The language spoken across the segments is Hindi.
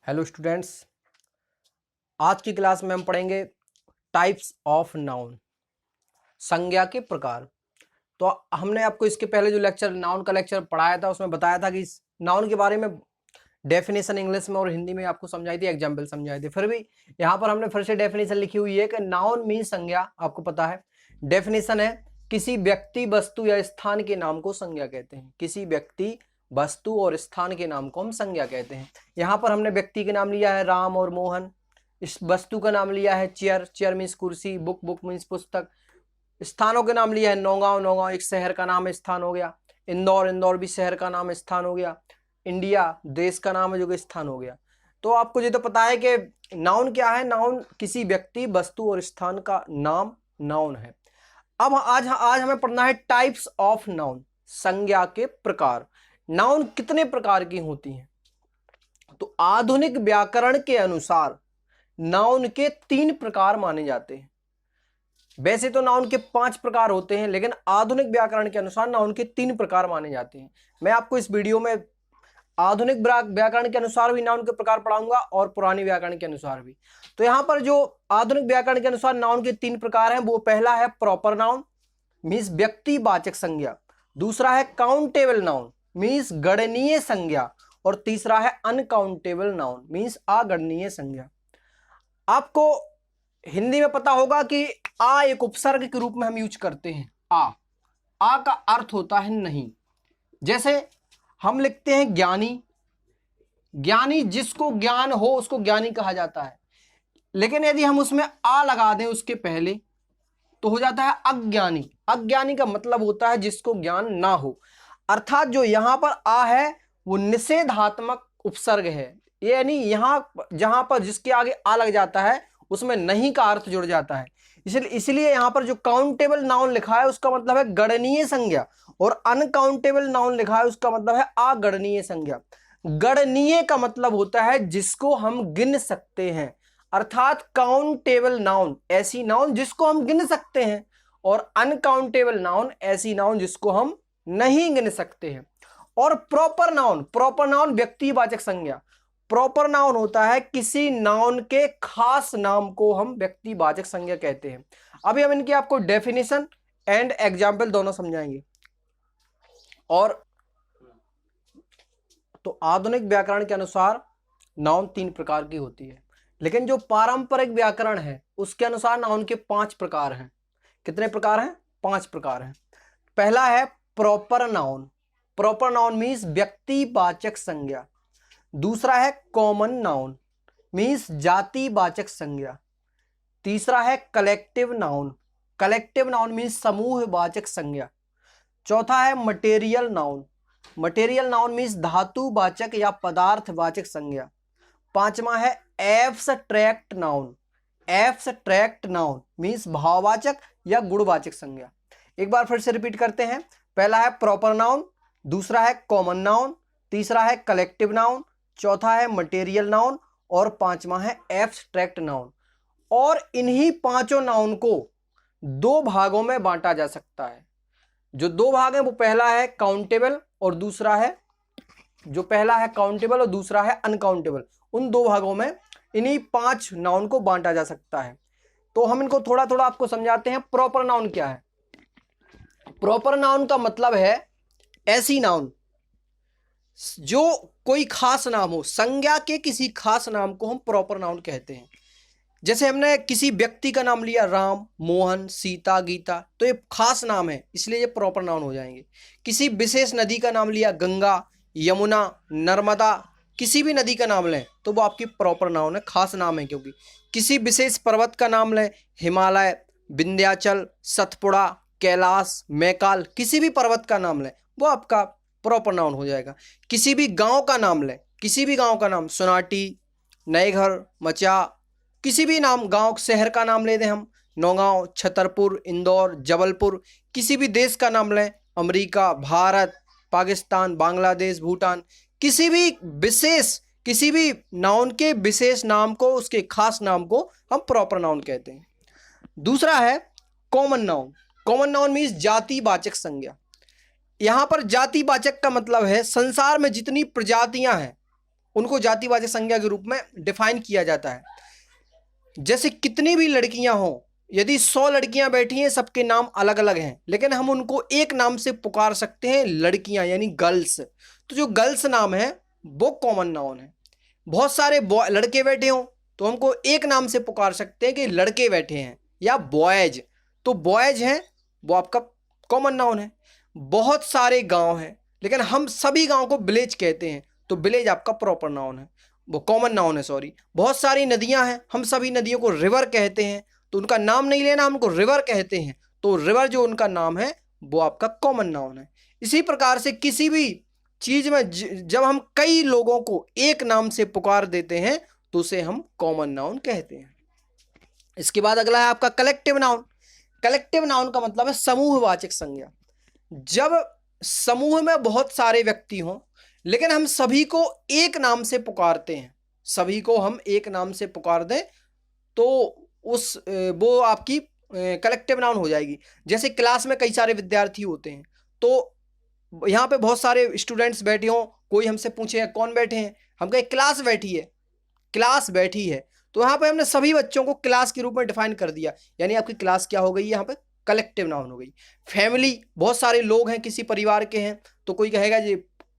हेलो स्टूडेंट्स, आज की क्लास में हम पढ़ेंगे टाइप्स ऑफ नाउन, संज्ञा के प्रकार। तो हमने आपको इसके पहले जो लेक्चर नाउन का लेक्चर पढ़ाया था उसमें बताया था कि इस नाउन के बारे में डेफिनेशन इंग्लिश में और हिंदी में आपको समझाई थी, एग्जाम्पल समझाए थे। फिर भी यहाँ पर हमने फिर से डेफिनेशन लिखी हुई है कि नाउन मीन संज्ञा। आपको पता है डेफिनेशन है किसी व्यक्ति, वस्तु या स्थान के नाम को संज्ञा कहते हैं। किसी व्यक्ति, वस्तु और स्थान के नाम को हम संज्ञा कहते हैं। यहाँ पर हमने व्यक्ति के नाम लिया है राम और मोहन, इस वस्तु का नाम लिया है चेयर, चेयर मीन्स कुर्सी, बुक, बुक मीन्स पुस्तक। स्थानों के नाम लिया है नौगांव, नौगांव एक शहर का नाम है, स्थान हो गया। इंदौर, इंदौर भी शहर का नाम है, स्थान हो गया। इंडिया देश का नाम है जो कि स्थान हो गया। तो आपको ये तो पता है कि नाउन क्या है। नाउन किसी व्यक्ति, वस्तु और स्थान का नाम नाउन है। अब आज हमें पढ़ना है टाइप्स ऑफ नाउन, संज्ञा के प्रकार। नाउन कितने प्रकार की होती हैं? तो आधुनिक व्याकरण के अनुसार नाउन के 3 प्रकार माने जाते हैं। वैसे तो नाउन के 5 प्रकार होते हैं, लेकिन आधुनिक व्याकरण के अनुसार नाउन के 3 प्रकार माने जाते हैं। मैं आपको इस वीडियो में आधुनिक व्याकरण के अनुसार भी नाउन के प्रकार पढ़ाऊंगा और पुरानी व्याकरण के अनुसार भी। तो यहां पर जो आधुनिक व्याकरण के अनुसार नाउन के 3 प्रकार हैं, वो पहला है प्रॉपर नाउन मीन्स व्यक्तिवाचक संज्ञा, दूसरा है काउंटेबल नाउन मीन्स गणनीय संज्ञा, और तीसरा है अनकाउंटेबल नाउन मीन्स अगणनीय संज्ञा। आपको हिंदी में पता होगा कि आ एक उपसर्ग के रूप में हम यूज करते हैं। आ का अर्थ होता है नहीं। जैसे हम लिखते हैं ज्ञानी, ज्ञानी जिसको ज्ञान हो उसको ज्ञानी कहा जाता है। लेकिन यदि हम उसमें आ लगा दें उसके पहले तो हो जाता है अज्ञानी। अज्ञानी का मतलब होता है जिसको ज्ञान ना हो। अर्थात जो यहां पर आ है वो निषेधात्मक उपसर्ग है, यानी यहां जहां पर जिसके आगे आ लग जाता है उसमें नहीं का अर्थ जुड़ जाता है। इसलिए यहां पर जो काउंटेबल नाउन लिखा है उसका मतलब है गणनीय संज्ञा, और अनकाउंटेबल नाउन लिखा है उसका मतलब है अगणनीय संज्ञा। गणनीय का मतलब होता है जिसको हम गिन सकते हैं, अर्थात काउंटेबल नाउन ऐसी नाउन जिसको हम गिन सकते हैं, और अनकाउंटेबल नाउन ऐसी नाउन जिसको हम नहीं गिन सकते हैं। और प्रॉपर नाउन व्यक्तिवाचक संज्ञा। प्रॉपर नाउन होता है किसी नाउन के खास नाम को हम व्यक्तिवाचक संज्ञा कहते हैं। अभी हम इनकी आपको डेफिनेशन एंड एग्जाम्पल दोनों समझाएंगे। और तो आधुनिक व्याकरण के अनुसार नाउन 3 प्रकार की होती है, लेकिन जो पारंपरिक व्याकरण है उसके अनुसार नाउन के 5 प्रकार हैं। कितने प्रकार हैं? 5 प्रकार हैं। पहला है proper noun. Proper noun means व्यक्तिवाचक संज्ञा। दूसरा है कॉमन नाउन मीन्स जातिवाचक संज्ञा। तीसरा है collective noun. Collective noun means समूहवाचक संज्ञा। चौथा है material noun. Material noun means धातुवाचक या पदार्थवाचक संज्ञा। पांचवा है abstract noun. Abstract noun means भाववाचक या गुणवाचक संज्ञा। एक बार फिर से रिपीट करते हैं। पहला है प्रॉपर नाउन, दूसरा है कॉमन नाउन, तीसरा है कलेक्टिव नाउन, चौथा है मटेरियल नाउन, और पांचवा है एब्स्ट्रैक्ट नाउन। और इन्हीं पांचों नाउन को 2 भागों में बांटा जा सकता है। जो 2 भाग हैं वो पहला है काउंटेबल और दूसरा है अनकाउंटेबल। उन 2 भागों में इन्हीं 5 नाउन को बांटा जा सकता है। तो हम इनको थोड़ा थोड़ा आपको समझाते हैं। प्रॉपर नाउन क्या है? प्रॉपर नाउन का मतलब है ऐसी नाउन जो कोई खास नाम हो, संज्ञा के किसी खास नाम को हम प्रॉपर नाउन कहते हैं। जैसे हमने किसी व्यक्ति का नाम लिया राम, मोहन, सीता, गीता, तो ये खास नाम है इसलिए ये प्रॉपर नाउन हो जाएंगे। किसी विशेष नदी का नाम लिया गंगा, यमुना, नर्मदा, किसी भी नदी का नाम लें तो वो आपकी प्रॉपर नाउन है, खास नाम है। क्योंकि किसी विशेष पर्वत का नाम लें, हिमालय, विंध्याचल, सतपुड़ा, कैलाश, मैकाल, किसी भी पर्वत का नाम लें वो आपका प्रॉपर नाउन हो जाएगा। किसी भी गांव का नाम लें, किसी भी गांव का नाम, सोनाटी, नए घर, मचा, किसी भी नाम, गांव शहर का नाम ले दें हम, नौगांव, छतरपुर, इंदौर, जबलपुर, किसी भी देश का नाम लें, अमेरिका, भारत, पाकिस्तान, बांग्लादेश, भूटान, किसी भी नाउन के विशेष नाम को, उसके खास नाम को हम प्रॉपर नाउन कहते हैं। दूसरा है common noun. Common noun means जातिवाचक संज्ञा। यहां पर जातिवाचक का मतलब है संसार में जितनी प्रजातियां हैं उनको जातिवाचक संज्ञा के रूप में डिफाइन किया जाता है। जैसे कितनी भी लड़कियां हों, यदि 100 लड़कियां बैठी हैं, सबके नाम अलग अलग हैं, लेकिन हम उनको एक नाम से पुकार सकते हैं, लड़कियां यानी गर्ल्स। तो जो गर्ल्स नाम है वो कॉमन नाउन है। बहुत सारे लड़के बैठे हों तो हमको एक नाम से पुकार सकते हैं कि लड़के बैठे हैं, या बॉयज, तो बॉयज हैं, वो आपका कॉमन नाउन है। बहुत सारे गांव हैं लेकिन हम सभी गांव को विलेज कहते हैं, तो विलेज आपका प्रॉपर नाउन है, वो कॉमन नाउन है, सॉरी। बहुत सारी नदियां हैं, हम सभी नदियों को रिवर कहते हैं, तो उनका नाम नहीं लेना, हम उनको रिवर कहते हैं, तो रिवर जो उनका नाम है वो आपका कॉमन नाउन है। इसी प्रकार से किसी भी चीज में जब हम कई लोगों को एक नाम से पुकार देते हैं तो उसे हम कॉमन नाउन कहते हैं। इसके बाद अगला है आपका कलेक्टिव नाउन। कलेक्टिव नाउन का मतलब है समूहवाचक संज्ञा। जब समूह में बहुत सारे व्यक्ति हों लेकिन हम सभी को एक नाम से पुकारते हैं, सभी को हम एक नाम से पुकार दें तो वो आपकी कलेक्टिव नाउन हो जाएगी। जैसे क्लास में कई सारे विद्यार्थी होते हैं, तो यहाँ पे बहुत सारे स्टूडेंट्स बैठे हों, कोई हमसे पूछे कौन बैठे हैं, हम कहें क्लास बैठी है, क्लास बैठी है, तो यहाँ पे हमने सभी बच्चों को क्लास के रूप में डिफाइन कर दिया, यानी आपकी क्लास क्या हो गई, यहाँ पे कलेक्टिव नाउन हो गई। फैमिली, बहुत सारे लोग हैं, किसी परिवार के हैं, तो कोई कहेगा जी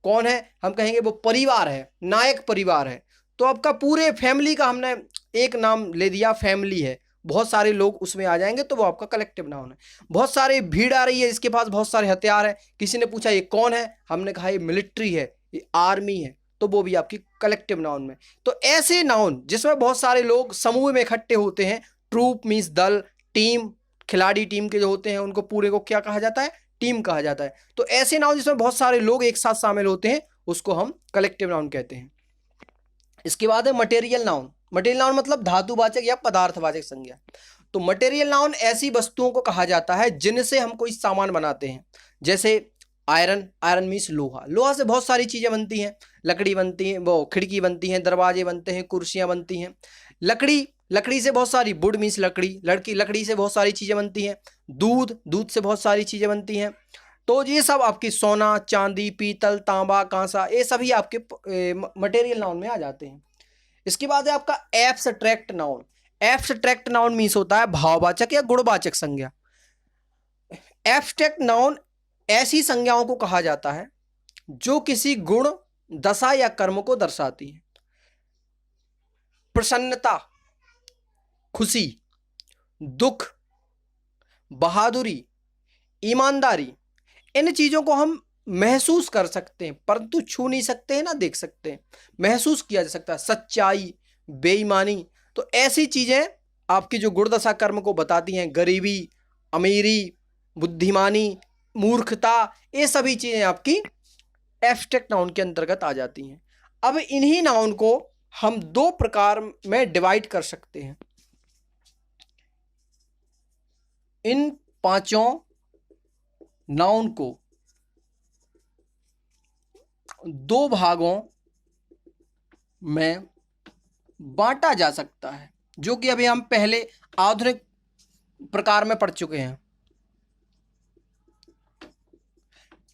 कौन है, हम कहेंगे वो परिवार है, नायक परिवार है, तो आपका पूरे फैमिली का हमने एक नाम ले दिया, फैमिली है, बहुत सारे लोग उसमें आ जाएंगे, तो वो आपका कलेक्टिव नाउन है। बहुत सारे भीड़ आ रही है, इसके पास बहुत सारे हथियार हैं, किसी ने पूछा ये कौन है, हमने कहा ये मिलिट्री है, ये आर्मी है, तो वो भी आपकी कलेक्टिव नाउन में। तो ऐसे नाउन जिसमें बहुत सारे लोग समूह में इकट्ठे होते हैं, ट्रूप मीन्स दल, टीम खिलाड़ी टीम के जो होते हैं उनको पूरे को क्या कहा जाता है, टीम कहा जाता है। तो ऐसे नाउन जिसमें बहुत सारे लोग एक साथ शामिल होते हैं उसको हम कलेक्टिव नाउन कहते हैं। इसके बाद है मटेरियल नाउन। मटेरियल नाउन मतलब धातुवाचक या पदार्थवाचक संज्ञा। तो मटेरियल नाउन ऐसी वस्तुओं को कहा जाता है जिनसे हम कोई सामान बनाते हैं। जैसे आयरन, आयरन मीन्स लोहा, लोहा से बहुत सारी चीजें बनती हैं, लकड़ी बनती है, वो खिड़की बनती हैं, दरवाजे बनते हैं, कुर्सियां बनती हैं। लकड़ी, लकड़ी से बहुत सारी, वुड मीन्स लकड़ी, लकड़ी से बहुत सारी चीजें बनती हैं। दूध, दूध से बहुत सारी चीजें बनती हैं। तो ये सब आपकी सोना, चांदी, पीतल, तांबा, कांसा, ये सभी आपके मटेरियल नाउन में आ जाते हैं। इसके बाद है आपका abstract noun. Abstract noun means होता है भाववाचक या गुणवाचक संज्ञा। एब्स्ट्रैक्ट नाउन ऐसी संज्ञाओं को कहा जाता है जो किसी गुण, दशा या कर्म को दर्शाती है। प्रसन्नता, खुशी, दुख, बहादुरी, ईमानदारी, इन चीजों को हम महसूस कर सकते हैं परंतु छू नहीं सकते हैं, ना देख सकते हैं, महसूस किया जा सकता है। सच्चाई, बेईमानी, तो ऐसी चीजें आपकी जो गुणदशा कर्म को बताती हैं, गरीबी, अमीरी, बुद्धिमानी, मूर्खता, ये सभी चीजें आपकी एब्स्ट्रैक्ट नाउन के अंतर्गत आ जाती हैं। अब इन्हीं नाउन को हम दो प्रकार में डिवाइड कर सकते हैं। इन पांचों नाउन को दो भागों में बांटा जा सकता है, जो कि अभी हम पहले आधुनिक प्रकार में पढ़ चुके हैं।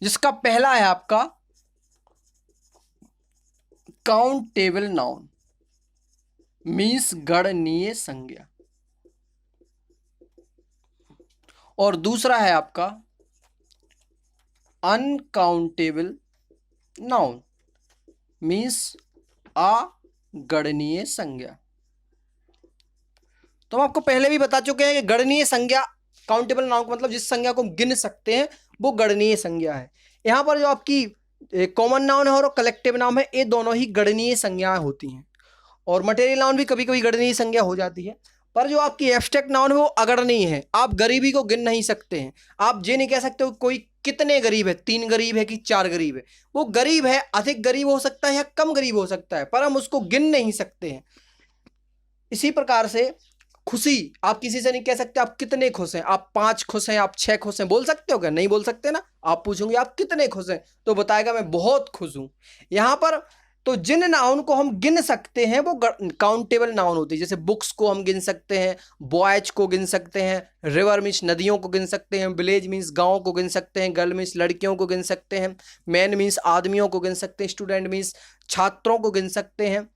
जिसका पहला है आपका काउंटेबल नाउन, मीन्स गणनीय संज्ञा, और दूसरा है आपका अनकाउंटेबल नाउन, मीन्स अगणनीय संज्ञा। तो हम आपको पहले भी बता चुके हैं कि गणनीय संज्ञा, काउंटेबल नाउन का मतलब जिस संज्ञा को गिन सकते हैं वो गणनीय संज्ञा है। यहाँ पर जो आपकी कॉमन नाउन है और कलेक्टिव नाउन है, ये दोनों ही गणनीय संज्ञाएं होती हैं, और मटेरियल नाउन भी कभी कभी गणनीय संज्ञा हो जाती है। पर जो आपकी एब्स्ट्रैक्ट नाउन है वो अगणनीय है, आप गरीबी को गिन नहीं सकते हैं। आप ये नहीं कह सकते हो कोई कितने गरीब है, 3 गरीब है कि 4 गरीब है। वो गरीब है, अधिक गरीब हो सकता है या कम गरीब हो सकता है, पर हम उसको गिन नहीं सकते हैं। इसी प्रकार से खुशी, आप किसी से नहीं कह सकते आप कितने खुश हैं, आप 5 खुश हैं, आप 6 खुश हैं, बोल सकते हो क्या? नहीं बोल सकते ना। आप पूछोगे आप कितने खुश हैं तो बताएगा मैं बहुत खुश हूं। यहां पर तो जिन नाउन को हम गिन सकते हैं वो काउंटेबल नाउन होती है। जैसे बुक्स को हम गिन सकते हैं, बॉयज को गिन सकते हैं, रिवर मीन्स नदियों को गिन सकते हैं, विलेज मीन्स गांव को गिन सकते हैं, गर्ल मीन्स लड़कियों को गिन सकते हैं, मैन मीन्स आदमियों को गिन सकते हैं, स्टूडेंट मीन्स छात्रों को गिन सकते हैं,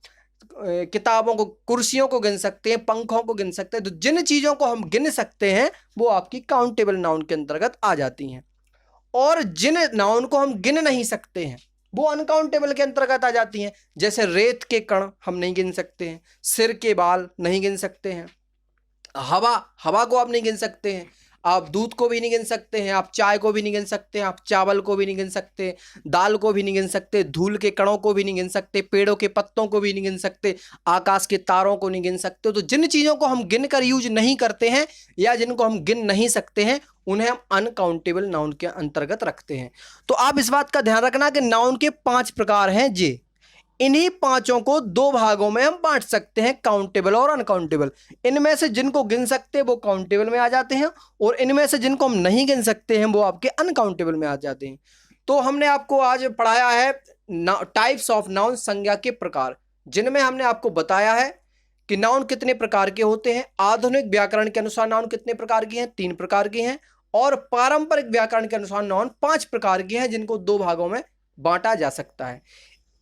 किताबों को, कुर्सियों को गिन सकते हैं, पंखों को गिन सकते हैं। तो जिन चीजों को हम गिन सकते हैं वो आपकी काउंटेबल नाउन के अंतर्गत आ जाती हैं, और जिन नाउन को हम गिन नहीं सकते हैं वो अनकाउंटेबल के अंतर्गत आ जाती हैं। जैसे रेत के कण हम नहीं गिन सकते हैं, सिर के बाल नहीं गिन सकते हैं, हवा को आप नहीं गिन सकते हैं, आप दूध को भी नहीं गिन सकते हैं, आप चाय को भी नहीं गिन सकते हैं, आप चावल को भी नहीं गिन सकते, दाल को भी नहीं गिन सकते, धूल के कणों को भी नहीं गिन सकते, पेड़ों के पत्तों को भी नहीं गिन सकते, आकाश के तारों को नहीं गिन सकते। तो जिन चीजों को हम गिन कर यूज नहीं करते हैं या जिनको हम गिन नहीं सकते हैं उन्हें हम अनकाउंटेबल नाउन के अंतर्गत रखते हैं। तो आप इस बात का ध्यान रखना कि नाउन के 5 प्रकार हैं जे, इन्हीं पांचों को 2 भागों में हम बांट सकते हैं, काउंटेबल और अनकाउंटेबल। इनमें से जिनको गिन सकते हैं वो काउंटेबल में आ जाते हैं, और इनमें से जिनको हम नहीं गिन सकते हैं वो आपके अनकाउंटेबल में आ जाते हैं। तो हमने आपको आज पढ़ाया है टाइप्स ऑफ नाउन, संज्ञा के प्रकार, जिनमें हमने आपको बताया है कि नाउन कितने प्रकार के होते हैं। आधुनिक व्याकरण के अनुसार नाउन कितने प्रकार की हैं, 3 प्रकार की हैं, और पारंपरिक व्याकरण के अनुसार नाउन 5 प्रकार की हैं, जिनको 2 भागों में बांटा जा सकता है।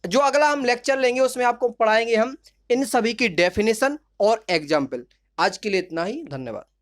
जो अगला हम लेक्चर लेंगे उसमें आपको पढ़ाएंगे हम इन सभी की डेफिनेशन और एग्जाम्पल। आज के लिए इतना ही, धन्यवाद।